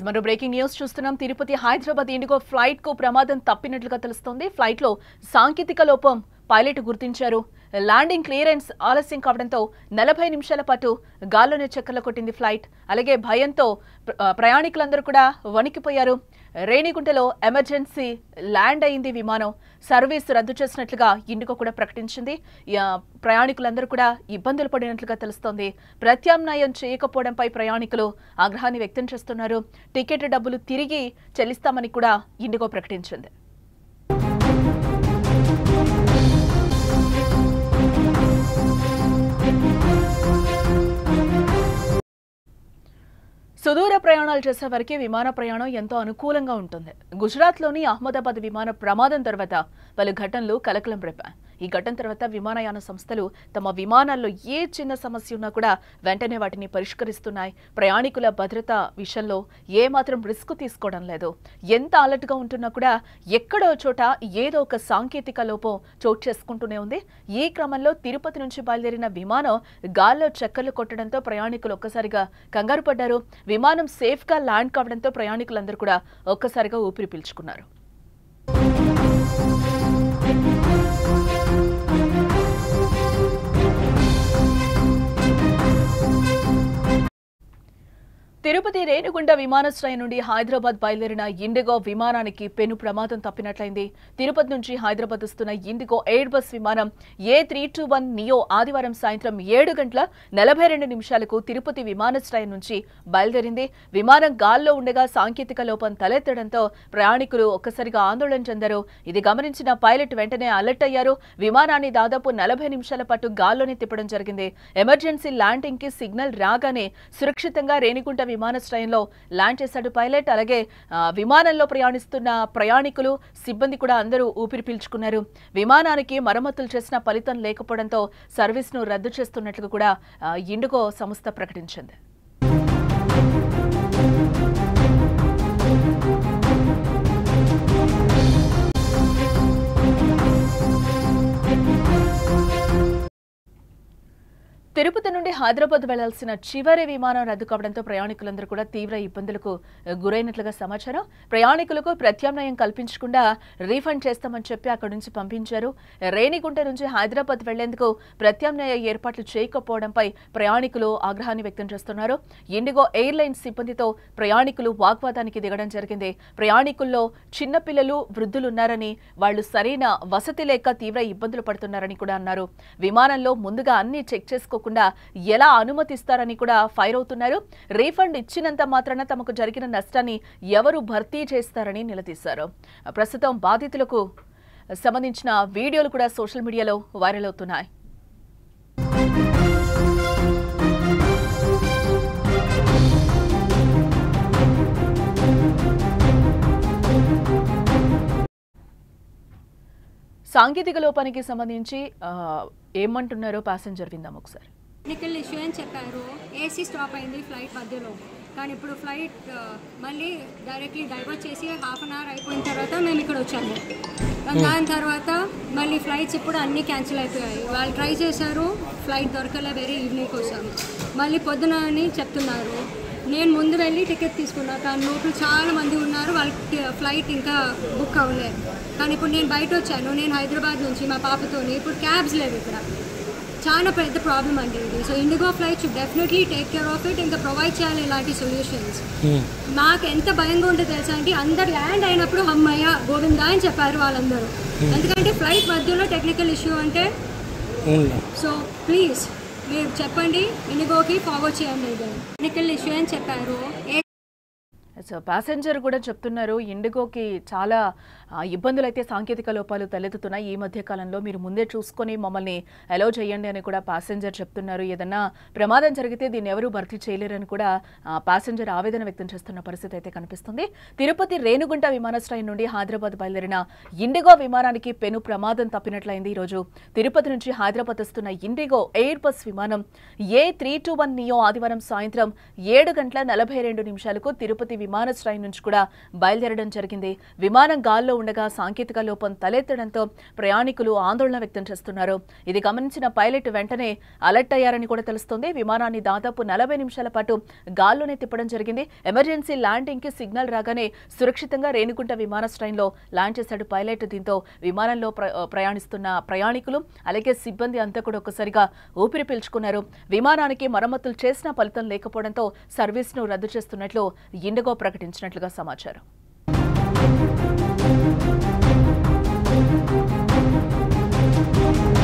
మరో breaking news చూస్తున్నాం. Tirupati Hyderabad IndiGo flight కు ప్రమాదం తప్పినట్లుగా తెలుస్తోంది. ఫ్లైట్ లో సాంకేతిక లోపం పైలట్ గుర్తించారు. ల్యాండింగ్ క్లియరెన్స్ ఆలస్యం కావడంతో 40 నిమిషాల పాటు గాల్లోనే చక్కర్లు కొట్టింది ఫ్లైట్. అలాగే భయంతో ప్రయాణికులందరూ కూడా వణికిపోయారు. రేణిగుంటలో ఎమర్జెన్సీ ల్యాండ్ అయింది విమానం. సర్వీస్ రద్దు చేసినట్లుగా ఇండిగో కూడా ప్రకటించింది. ప్రయాణికులందరూ కూడా ఇబ్బందులు పడినట్లుగా తెలుస్తోంది. ప్రత్యామ్నాయం చేయకపోవడంపై ప్రయాణికులు ఆగ్రహాన్ని వ్యక్తం చేస్తున్నారు. టికెట్ డబ్బులు తిరిగి చెల్లిస్తామని కూడా ఇండిగో ప్రకటించింది. సుదూర ప్రయాణాలు చేసే వారికి విమాన ప్రయాణం ఎంతో అనుకూలంగా ఉంటుంది. గుజరాత్లోని అహ్మదాబాద్ విమాన ప్రమాదం తర్వాత పలు ఘటనలు కలకలం రేపాయి. ఈ ఘటన తర్వాత విమానయాన సంస్థలు తమ విమానాల్లో ఏ చిన్న సమస్య ఉన్నా కూడా వెంటనే వాటిని పరిష్కరిస్తున్నాయి. ప్రయాణికుల భద్రత విషయంలో ఏమాత్రం రిస్క్ తీసుకోవడం లేదు. ఎంత అలర్ట్గా ఉంటున్నా కూడా ఎక్కడో చోట ఏదో ఒక సాంకేతిక లోపం చోటు చేసుకుంటూనే ఉంది. ఈ క్రమంలో తిరుపతి నుంచి బయలుదేరిన విమానం గాల్లో చక్కర్లు కొట్టడంతో ప్రయాణికులు ఒక్కసారిగా కంగారు పడ్డారు. విమానం సేఫ్ గా ల్యాండ్ కావడంతో ప్రయాణికులందరూ కూడా ఒక్కసారిగా ఊపిరి పీల్చుకున్నారు. తిరుపతి రేణిగుంట విమానాశ్రయం నుండి హైదరాబాద్ బయలుదేరిన ఇండిగో విమానానికి పెను ప్రమాదం తప్పినట్లయింది. తిరుపతి నుంచి హైదరాబాద్ వస్తున్న ఇండిగో ఎయిర్ బస్ విమానం A321 నియో ఆదివారం సాయంత్రం 7:42 తిరుపతి విమానాశ్రయం నుంచి బయలుదేరింది. విమానం గాల్లో ఉండగా సాంకేతిక లోపం తలెత్తడంతో ప్రయాణికులు ఒక్కసారిగా ఆందోళన చెందారు. ఇది గమనించిన పైలట్ వెంటనే అలర్ట్ అయ్యారు. విమానాన్ని దాదాపు 40 నిమిషాల పాటు గాల్లోనే తిప్పడం జరిగింది. ఎమర్జెన్సీ ల్యాండింగ్ కి సిగ్నల్ రాగానే సురక్షితంగా రేణిగుంట విమానాశ్రయంలో ల్యాండ్ చేశాడు పైలట్. అలాగే విమానంలో ప్రయాణిస్తున్న ప్రయాణికులు సిబ్బంది కూడా అందరూ ఊపిరి పీల్చుకున్నారు. విమానానికి మరమ్మతులు చేసిన ఫలితం లేకపోవడంతో సర్వీస్ను రద్దు చేస్తున్నట్లు కూడా ఇండిగో సంస్థ ప్రకటించింది. తిరుపతి నుండి హైదరాబాద్ వెళ్లాల్సిన చివరి విమానం రద్దు కావడంతో ప్రయాణికులందరూ కూడా తీవ్ర ఇబ్బందులకు గురైనట్లుగా సమాచారం. ప్రయాణికులకు ప్రత్యామ్నాయం కల్పించకుండా రీఫండ్ చేస్తామని చెప్పి అక్కడి నుంచి పంపించారు. రేణిగుంట నుంచి హైదరాబాద్ వెళ్లేందుకు ప్రత్యామ్నాయ ఏర్పాట్లు చేయకపోవడంపై ప్రయాణికులు ఆగ్రహాన్ని వ్యక్తం చేస్తున్నారు. ఇండిగో ఎయిర్లైన్స్ సిబ్బందితో ప్రయాణికులు వాగ్వాదానికి దిగడం జరిగింది. ప్రయాణికుల్లో చిన్నపిల్లలు వృద్ధులున్నారని, వాళ్లు సరైన వసతి లేక తీవ్ర ఇబ్బందులు పడుతున్నారని కూడా అన్నారు. విమానంలో ముందుగా అన్ని చెక్ చేసుకో ఎలా అనుమతిస్తారని కూడా ఫైర్ అవుతున్నారు. రీఫండ్ ఇచ్చినంత మాత్రాన తమకు జరిగిన నష్టాన్ని ఎవరు భర్తీ చేస్తారని నిలదీశారు. ప్రస్తుతం బాధితులకు సంబంధించిన వీడియోలు కూడా సోషల్ మీడియాలో వైరల్ అవుతున్నాయి. సాంకేతిక లోపానికి సంబంధించి ఏమంటున్నారో ప్యాసింజర్ విందాం ఒకసారి. టెక్నికల్ ఇష్యూ అని చెప్పారు. ఏసీ స్టాప్ అయింది ఫ్లైట్ మధ్యలో. కానీ ఇప్పుడు ఫ్లైట్ మళ్ళీ డైరెక్ట్లీ డైవర్ట్ చేసి హాఫ్ అన్ అవర్ అయిపోయిన తర్వాత మేము ఇక్కడ వచ్చాము. దాని తర్వాత మళ్ళీ ఫ్లైట్స్ ఇప్పుడు అన్నీ క్యాన్సిల్ అయిపోయాయి. వాళ్ళు ట్రై చేశారు, ఫ్లైట్ దొరకలే, వేరే ఈవినింగ్ వచ్చాము. మళ్ళీ పొద్దున అని చెప్తున్నారు. నేను ముందు వెళ్ళి టికెట్ తీసుకున్నా, కానీ లోపల చాలా మంది ఉన్నారు, వాళ్ళకి ఫ్లైట్ ఇంకా బుక్ అవ్వలేదు. కానీ ఇప్పుడు నేను బయట వచ్చాను, నేను హైదరాబాద్ నుంచి మా పాపతోని. ఇప్పుడు క్యాబ్స్ లేవు ఇక్కడ. చాలా పెద్ద ప్రాబ్లం అండి ఇది. So IndiGo flight should definitely take care of it. ఇంకా ప్రొవైడ్ చేయాలి ఇలాంటి సొల్యూషన్స్. నాకు ఎంత భయంగా ఉంటుంది తెలుసా అంటే, అందరు ల్యాండ్ అయినప్పుడు అమ్మయ్య గోవిందా అని చెప్పారు వాళ్ళందరూ. ఎందుకంటే ఫ్లైట్ మధ్యలో టెక్నికల్ ఇష్యూ అంటే. సో ప్లీజ్ మీరు చెప్పండి, ఇండిగోకి ఫార్వర్డ్ చేయండి. టెక్నికల్ ఇష్యూ అని చెప్పారు. ప్యాసింజర్ కూడా చెప్తున్నారు ఇండిగోకి చాలా ఇబ్బందులు అయితే సాంకేతిక లోపాలు తలెత్తుతున్నాయి. ఈ మధ్య కాలంలో మీరు ముందే చూసుకొని మమ్మల్ని అలౌ చేయండి అని కూడా ప్యాసింజర్ చెప్తున్నారు. ఏదన్నా ప్రమాదం జరిగితే దీన్ని ఎవరూ భర్తీ చేయలేరని కూడా ప్యాసింజర్ ఆవేదన వ్యక్తం చేస్తున్న పరిస్థితి అయితే కనిపిస్తుంది. తిరుపతి రేణిగుంట విమానాశ్రయం నుండి హైదరాబాద్ బయలుదేరిన ఇండిగో విమానానికి పెను ప్రమాదం తప్పినట్లయింది. ఈరోజు తిరుపతి నుంచి హైదరాబాద్ వస్తున్న ఇండిగో ఎయిర్ బస్ విమానం A321 నియో ఆదివారం సాయంత్రం 7:42 తిరుపతి విమానాశ్రయం నుంచి కూడా బయలుదేరడం జరిగింది. విమానం గాల్లో ఉండగా సాంకేతిక లోపం తలెత్తడంతో ప్రయాణికులు ఆందోళన వ్యక్తం చేస్తున్నారు. ఇది గమనించిన పైలట్ వెంటనే అలర్ట్ అయ్యారని కూడా తెలుస్తోంది. విమానాన్ని దాదాపు 40 నిమిషాల పాటు గాల్లోనే తిప్పడం జరిగింది. ఎమర్జెన్సీ ల్యాండింగ్ కి సిగ్నల్ రాగానే సురక్షితంగా రేణిగుంట విమానాశ్రయంలో ల్యాండ్ చేశాడు పైలట్. దీంతో విమానంలో ప్రయాణిస్తున్న ప్రయాణికులు అలాగే సిబ్బంది అంతా కూడా ఒక్కసారిగా ఊపిరి పీల్చుకున్నారు. విమానానికి మరమ్మతులు చేసినా ఫలితం లేకపోవడంతో సర్వీస్ను రద్దు చేస్తున్నట్లు ఇండిగో ప్రకటించినట్లుగా సమాచారం.